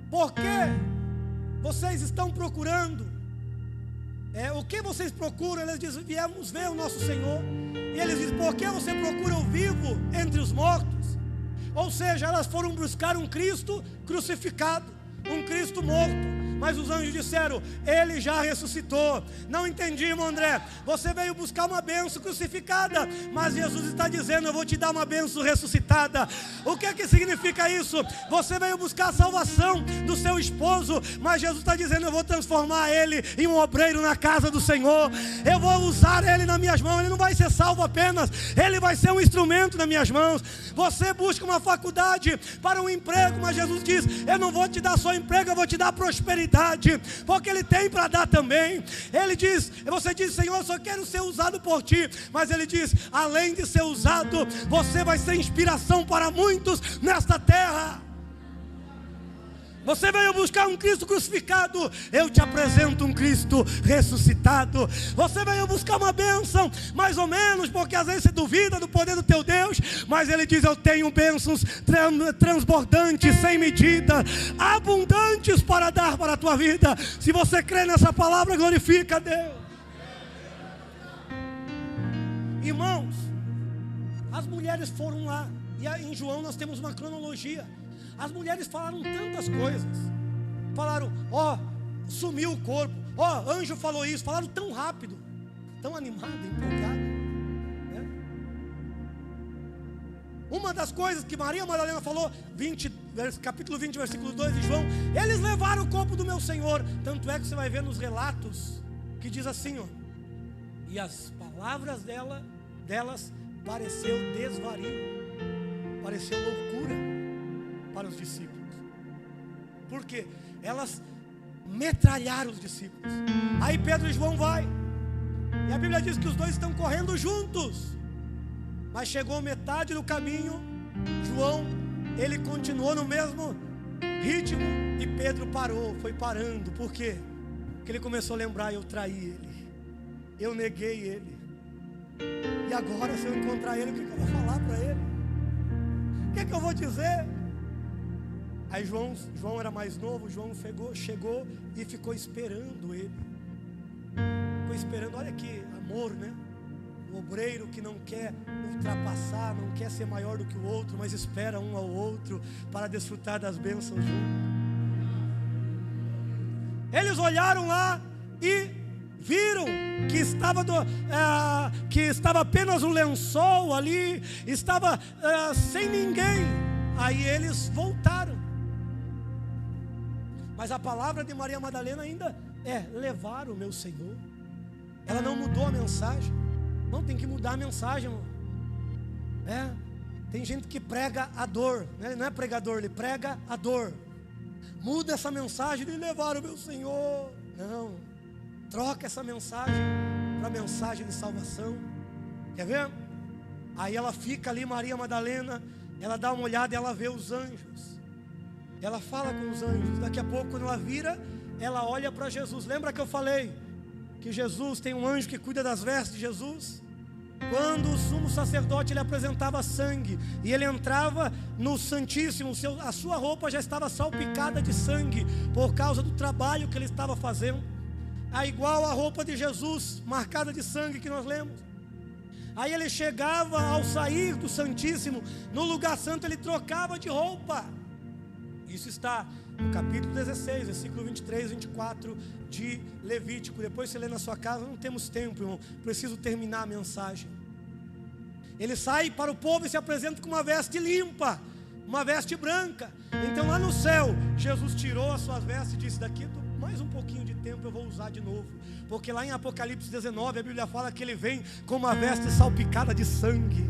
por que vocês estão procurando? O que vocês procuram? Eles dizem, viemos ver o nosso Senhor. E eles dizem, por que você procura o vivo entre os mortos? Ou seja, elas foram buscar um Cristo crucificado, um Cristo morto. Mas os anjos disseram, Ele já ressuscitou. Não entendi, irmão André. Você veio buscar uma bênção crucificada, mas Jesus está dizendo, eu vou te dar uma bênção ressuscitada. O que é que significa isso? Você veio buscar a salvação do seu esposo, mas Jesus está dizendo, eu vou transformar ele em um obreiro na casa do Senhor. Eu vou usar ele nas minhas mãos. Ele não vai ser salvo apenas, ele vai ser um instrumento nas minhas mãos. Você busca uma faculdade para um emprego, mas Jesus diz, eu não vou te dar só emprego, eu vou te dar prosperidade, porque Ele tem para dar também. Ele diz, você diz, Senhor, eu só quero ser usado por Ti, mas Ele diz, além de ser usado, você vai ser inspiração para muitos nesta terra. Você veio buscar um Cristo crucificado, eu te apresento um Cristo ressuscitado. Você veio buscar uma bênção, mais ou menos, porque às vezes você duvida do poder do teu Deus, mas Ele diz, eu tenho bênçãos transbordantes, sem medida, abundantes para dar para a tua vida. Se você crê nessa palavra, glorifica a Deus. Irmãos, as mulheres foram lá, e em João nós temos uma cronologia. As mulheres falaram tantas coisas. Falaram, sumiu o corpo. Anjo falou isso. Falaram tão rápido, tão animado, empolgado, né? Uma das coisas que Maria Madalena falou, capítulo 20, versículo 2 de João, eles levaram o corpo do meu Senhor. Tanto é que você vai ver nos relatos que diz assim, e as palavras delas pareceu desvario, pareceu loucura para os discípulos. Por quê? Elas metralharam os discípulos. Aí Pedro e João vai, e a Bíblia diz que os dois estão correndo juntos. Mas chegou metade do caminho, João, ele continuou no mesmo ritmo, e Pedro parou, foi parando. Por quê? Porque ele começou a lembrar, eu traí ele, eu neguei ele, e agora se eu encontrar ele, o que eu vou falar para ele? O que eu vou dizer? Aí João era mais novo, João chegou e ficou esperando ele. Ficou esperando, olha que amor, né? O obreiro que não quer ultrapassar, não quer ser maior do que o outro, mas espera um ao outro para desfrutar das bênçãos juntos. Eles olharam lá e viram que estava apenas um lençol ali, estava sem ninguém. Aí eles voltaram. Mas a palavra de Maria Madalena ainda é: levar o meu Senhor. Ela não mudou a mensagem. Não, tem que mudar a mensagem, irmão. Tem gente que prega a dor, né? Ele não é pregador, ele prega a dor. Muda essa mensagem de levar o meu Senhor. Não, troca essa mensagem para a mensagem de salvação. Quer ver? Aí ela fica ali, Maria Madalena, ela dá uma olhada e ela vê os anjos. Ela fala com os anjos. Daqui a pouco, quando ela vira, ela olha para Jesus. Lembra que eu falei que Jesus tem um anjo que cuida das vestes de Jesus? Quando o sumo sacerdote ele apresentava sangue e ele entrava no Santíssimo, a sua roupa já estava salpicada de sangue por causa do trabalho que ele estava fazendo. Igual a roupa de Jesus, marcada de sangue que nós lemos. Aí ele chegava, ao sair do Santíssimo, no lugar santo, ele trocava de roupa. Isso está no capítulo 16, versículo 23, 24 de Levítico. Depois você lê na sua casa, não temos tempo, irmão. Preciso terminar a mensagem. Ele sai para o povo e se apresenta com uma veste limpa, uma veste branca. Então lá no céu, Jesus tirou as suas vestes e disse: daqui mais um pouquinho de tempo eu vou usar de novo. Porque lá em Apocalipse 19, a Bíblia fala que ele vem com uma veste salpicada de sangue.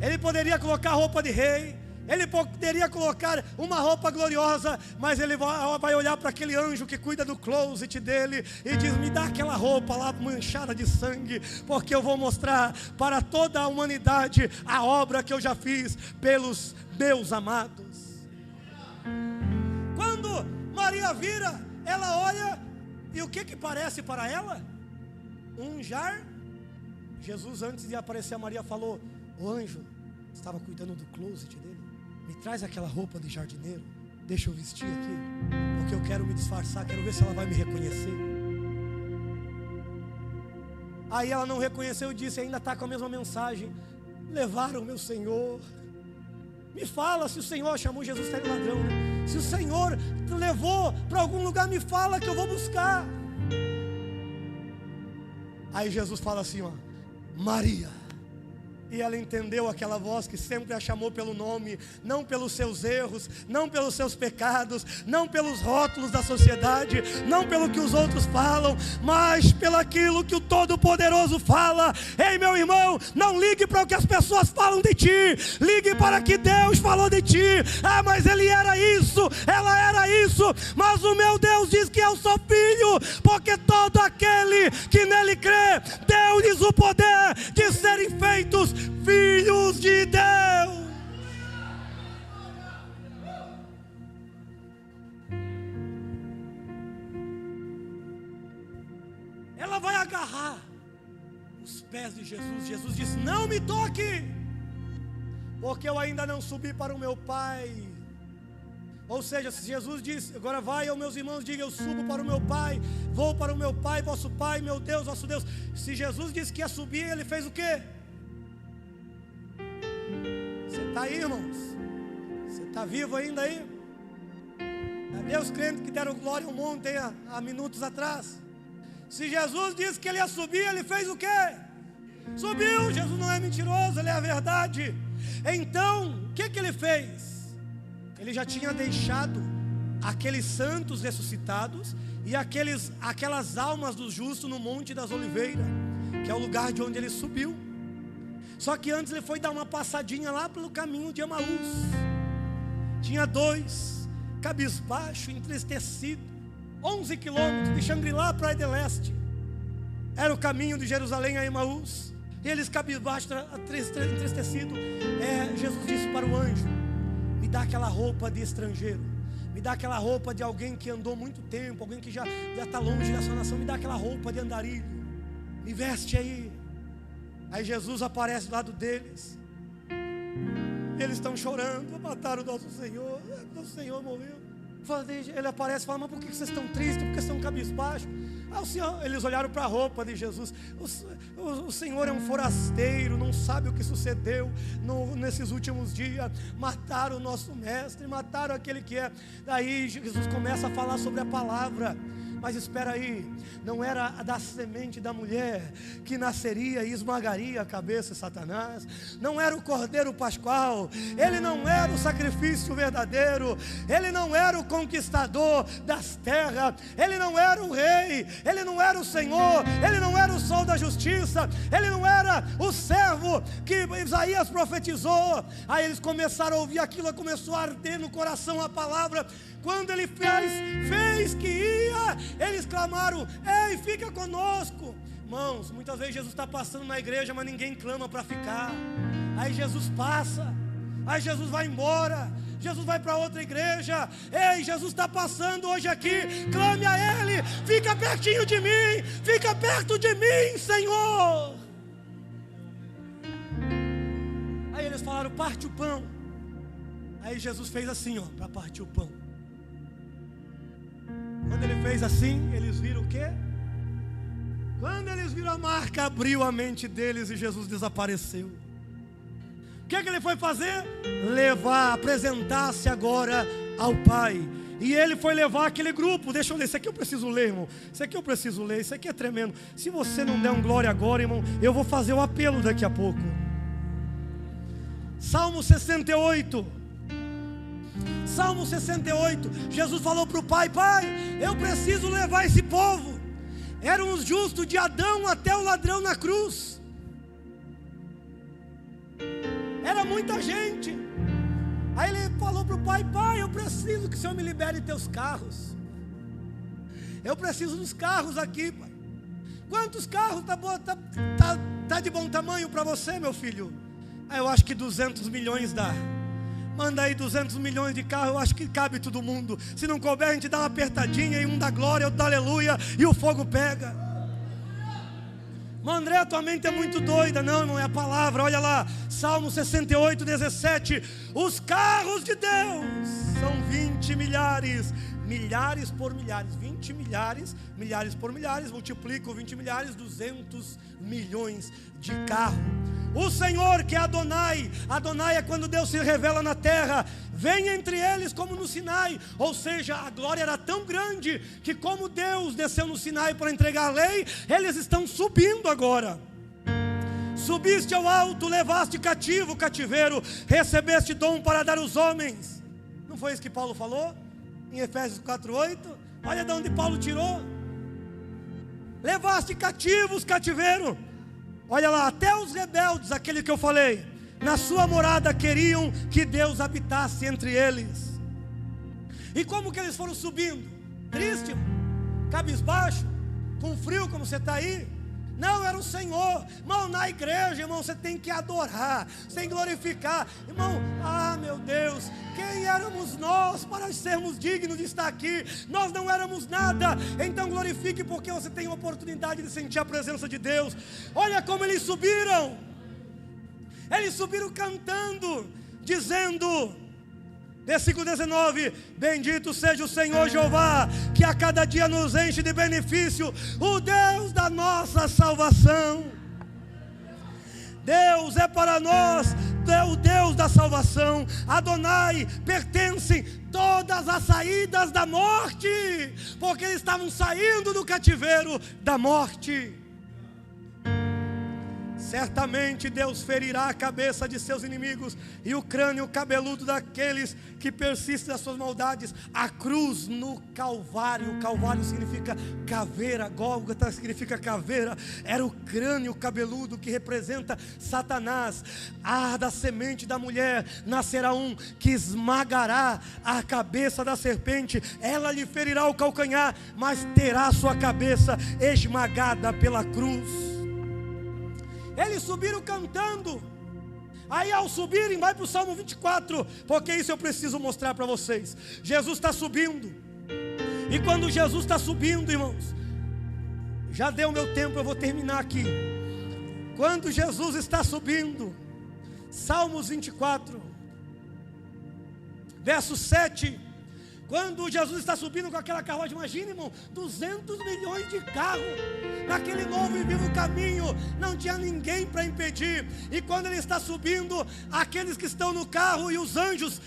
Ele poderia colocar roupa de rei, ele poderia colocar uma roupa gloriosa, mas ele vai olhar para aquele anjo que cuida do closet dele e diz: me dá aquela roupa lá manchada de sangue, porque eu vou mostrar para toda a humanidade a obra que eu já fiz pelos meus amados. Quando Maria vira, ela olha, e o que parece para ela? Um jar. Jesus, antes de aparecer a Maria, falou: o anjo estava cuidando do closet dele. Me traz aquela roupa de jardineiro, deixa eu vestir aqui, porque eu quero me disfarçar, quero ver se ela vai me reconhecer. Aí ela não reconheceu e disse, ainda está com a mesma mensagem: levaram o meu Senhor. Me fala se o Senhor chamou Jesus de ladrão, né? Se o Senhor te levou para algum lugar, me fala que eu vou buscar. Aí Jesus fala assim, ó: Maria. E ela entendeu aquela voz que sempre a chamou pelo nome, não pelos seus erros, não pelos seus pecados, não pelos rótulos da sociedade, não pelo que os outros falam, mas pelo aquilo que o Todo-Poderoso fala. Ei, meu irmão, não ligue para o que as pessoas falam de ti, ligue para o que Deus falou de ti. Ah, mas ele era isso, ela era isso, mas o meu Deus diz que eu sou filho, porque todo aquele que nele crê, deu-lhes o poder de serem feitos filhos de Deus. Ela vai agarrar os pés de Jesus. Jesus diz: não me toque, porque eu ainda não subi para o meu Pai. Ou seja, se Jesus diz: agora vai, aos meus irmãos, diga: eu subo para o meu Pai, vou para o meu Pai, vosso Pai, meu Deus, vosso Deus. Se Jesus disse que ia subir, ele fez o quê? Você está aí, irmãos? Você está vivo ainda aí? Cadê os crentes que deram glória ao monte há minutos atrás? Se Jesus disse que ele ia subir, ele fez o quê? Subiu. Jesus não é mentiroso, ele é a verdade. Então, o que ele fez? Ele já tinha deixado aqueles santos ressuscitados e aquelas almas dos justos no Monte das Oliveiras, que é o lugar de onde ele subiu. Só que antes ele foi dar uma passadinha lá pelo caminho de Emaús. Tinha dois, cabisbaixo, entristecido, 11 quilômetros de Xangri-Lá, Praia de Leste. Era o caminho de Jerusalém a Emaús. E eles cabisbaixo, entristecido. Jesus disse para o anjo: me dá aquela roupa de estrangeiro, me dá aquela roupa de alguém que andou muito tempo, alguém que já está longe da sua nação, me dá aquela roupa de andarilho, me veste aí. Aí Jesus aparece do lado deles. Eles estão chorando: mataram o nosso Senhor morreu. Ele aparece e fala: mas por que vocês estão tristes? Por que vocês estão cabisbaixos? Eles olharam para a roupa de Jesus. O Senhor é um forasteiro, não sabe o que sucedeu nesses últimos dias. Mataram o nosso mestre, mataram aquele que é. Daí Jesus começa a falar sobre a palavra. Mas espera aí, não era da semente da mulher que nasceria e esmagaria a cabeça de Satanás? Não era o cordeiro pascual? Ele não era o sacrifício verdadeiro? Ele não era o conquistador das terras? Ele não era o rei? Ele não era o Senhor? Ele não era o sol da justiça? Ele não era o servo que Isaías profetizou? Aí eles começaram a ouvir aquilo, começou a arder no coração a palavra. Quando ele fez que ia, eles clamaram: ei, fica conosco. Irmãos, muitas vezes Jesus está passando na igreja, mas ninguém clama para ficar. Aí Jesus passa, aí Jesus vai embora, Jesus vai para outra igreja. Ei, Jesus está passando hoje aqui, clame a Ele: fica pertinho de mim, fica perto de mim, Senhor. Aí eles falaram: parte o pão. Aí Jesus fez assim, ó, para partir o pão. Quando ele fez assim, eles viram o quê? Quando eles viram a marca, abriu a mente deles e Jesus desapareceu. O que ele foi fazer? Apresentar-se agora ao Pai. E ele foi levar aquele grupo. Deixa eu ler, isso aqui eu preciso ler, irmão. Isso aqui eu preciso ler, isso aqui é tremendo. Se você não der um glória agora, irmão, eu vou fazer o apelo daqui a pouco. Salmo 68. Salmo 68, Jesus falou para o Pai: Pai, eu preciso levar esse povo. Eram os justos de Adão até o ladrão na cruz. Era muita gente. Aí ele falou para o Pai: Pai, eu preciso que o Senhor me libere teus carros. Eu preciso dos carros aqui, Pai. Quantos carros tá de bom tamanho para você, meu filho? Aí eu acho que 200 milhões dá. Manda aí 200 milhões de carros, eu acho que cabe todo mundo. Se não couber, a gente dá uma apertadinha e um dá glória, outro dá aleluia, e o fogo pega. Mas André, tua mente é muito doida. Não, irmão, é a palavra. Olha lá, Salmo 68, 17. Os carros de Deus são 20 milhares, milhares por milhares. 20 milhares, milhares por milhares. Multiplico 20 milhares, 200 milhões de carros. O Senhor, que é Adonai. Adonai é quando Deus se revela na terra. Vem entre eles como no Sinai. Ou seja, a glória era tão grande que, como Deus desceu no Sinai para entregar a lei, eles estão subindo agora. Subiste ao alto, levaste cativo o cativeiro, recebeste dom para dar aos homens. Não foi isso que Paulo falou em Efésios 4:8? Olha de onde Paulo tirou. Levaste cativos cativeiro. Olha lá, até os rebeldes, aquele que eu falei, na sua morada queriam que Deus habitasse entre eles. E como que eles foram subindo? Triste, cabisbaixo, com frio como você está aí? Não, era o Senhor. Irmão, na igreja, irmão, você tem que adorar, você tem que glorificar. Irmão, meu Deus, quem éramos nós para sermos dignos de estar aqui? Nós não éramos nada. Então glorifique, porque você tem a oportunidade de sentir a presença de Deus. Olha como eles subiram. Eles subiram cantando, dizendo, versículo 19: bendito seja o Senhor Jeová, que a cada dia nos enche de benefício, o Deus da nossa salvação. Deus é para nós o Deus da salvação. Adonai pertencem todas as saídas da morte, porque eles estavam saindo do cativeiro da morte. Certamente Deus ferirá a cabeça de seus inimigos e o crânio cabeludo daqueles que persistem nas suas maldades. A cruz no Calvário, Calvário significa caveira, Gólgota significa caveira, era o crânio cabeludo que representa Satanás. Da semente da mulher nascerá um que esmagará a cabeça da serpente, ela lhe ferirá o calcanhar, mas terá sua cabeça esmagada pela cruz. Eles subiram cantando. Aí ao subirem, vai para o Salmo 24, porque isso eu preciso mostrar para vocês. Jesus está subindo. E quando Jesus está subindo, irmãos, já deu meu tempo, eu vou terminar aqui. Quando Jesus está subindo, Salmos 24, verso 7. Quando Jesus está subindo com aquela carruagem, imagine, irmão, 200 milhões de carros, naquele novo e vivo caminho, não tinha ninguém para impedir. E quando ele está subindo, aqueles que estão no carro e os anjos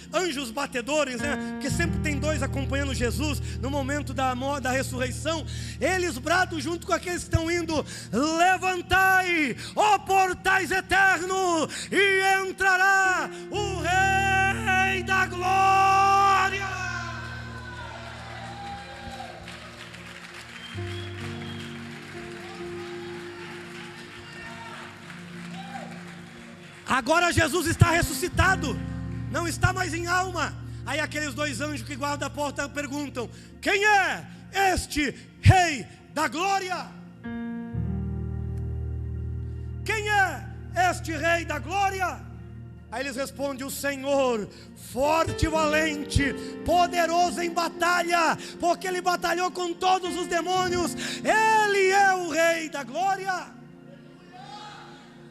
batedores, né? Porque sempre tem dois acompanhando Jesus no momento da ressurreição. Eles bradam junto com aqueles que estão indo: levantai, ó portais eternos, e entrará o Rei da Glória. Agora Jesus está ressuscitado, não está mais em alma. Aí aqueles dois anjos que guardam a porta perguntam: quem é este Rei da Glória? Quem é este Rei da Glória? Aí eles respondem: o Senhor, forte e valente, poderoso em batalha, porque Ele batalhou com todos os demônios. Ele é o Rei da Glória.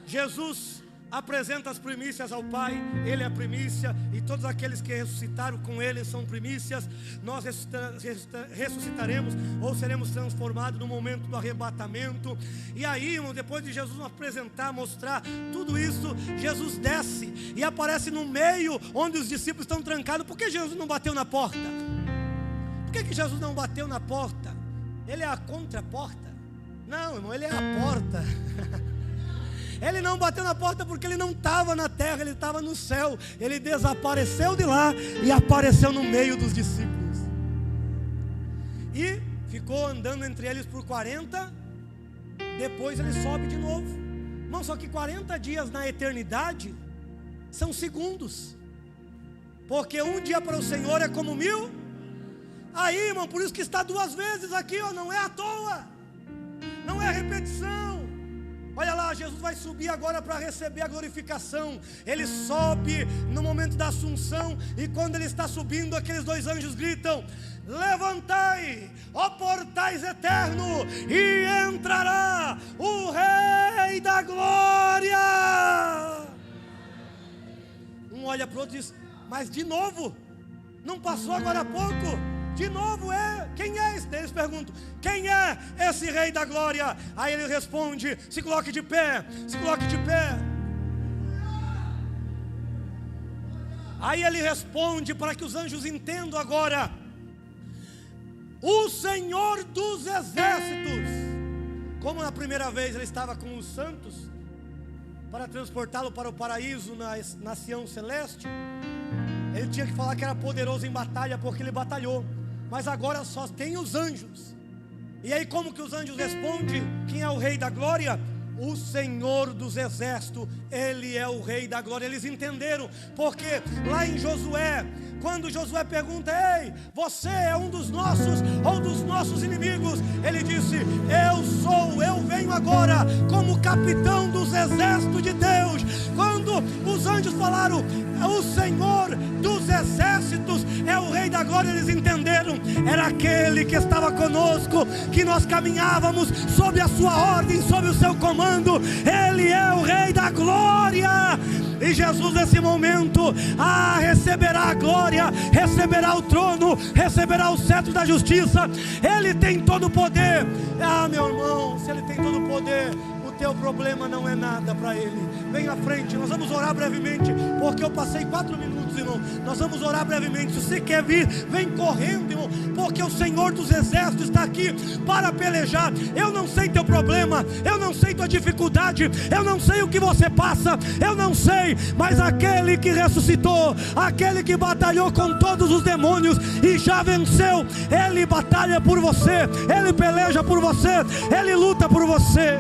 Jesus apresenta as primícias ao Pai, Ele é a primícia, e todos aqueles que ressuscitaram com Ele são primícias. Nós ressuscitaremos, ou seremos transformados no momento do arrebatamento. E aí, irmão, depois de Jesus nos apresentar, mostrar tudo isso, Jesus desce e aparece no meio onde os discípulos estão trancados. Por que Jesus não bateu na porta? Por que Jesus não bateu na porta? Ele é a contraporta? Não, irmão, Ele é a porta. Ele não bateu na porta porque Ele não estava na terra, Ele estava no céu. Ele desapareceu de lá e apareceu no meio dos discípulos. E ficou andando entre eles por 40. Depois Ele sobe de novo. Irmão, só que 40 dias na eternidade são segundos. Porque um dia para o Senhor é como 1000. Aí, irmão, por isso que está 2 vezes aqui, ó, não é à toa. Não é repetição. Olha lá, Jesus vai subir agora para receber a glorificação. Ele sobe no momento da assunção, e quando Ele está subindo, aqueles dois anjos gritam: levantai, ó portais eternos, e entrará o Rei da Glória. Um olha para o outro e diz: mas de novo? Não passou agora há pouco? De novo quem é esse? Eles perguntam: quem é esse Rei da Glória? Aí ele responde: se coloque de pé, se coloque de pé. Aí ele responde, para que os anjos entendam agora: o Senhor dos Exércitos. Como na primeira vez Ele estava com os santos para transportá-lo para o paraíso na Sião celeste, Ele tinha que falar que era poderoso em batalha, porque Ele batalhou. Mas agora só tem os anjos. E aí como que os anjos respondem? Quem é o Rei da Glória? O Senhor dos Exércitos, Ele é o Rei da Glória. Eles entenderam, porque lá em Josué, quando Josué pergunta: ei, você é um dos nossos ou dos nossos inimigos? Ele disse: eu venho agora como capitão dos exércitos de Deus. Quando os anjos falaram: o Senhor dos Exércitos é o Rei da Glória, eles entenderam, era aquele que estava conosco, que nós caminhávamos sob a sua ordem, sob o seu comando. Ele é o Rei da Glória. E Jesus nesse momento receberá a glória, receberá o trono, receberá o cetro da justiça. Ele tem todo o poder. Meu irmão, se Ele tem todo o poder, o teu problema não é nada para Ele. Vem à frente, nós vamos orar brevemente, porque eu passei 4 minutos, irmão. Nós vamos orar brevemente. Se você quer vir, vem correndo, irmão, porque o Senhor dos Exércitos está aqui para pelejar. Eu não sei teu problema, eu não sei tua dificuldade, eu não sei o que você passa, eu não sei, mas aquele que ressuscitou, aquele que batalhou com todos os demônios e já venceu, Ele batalha por você, Ele peleja por você, Ele luta por você.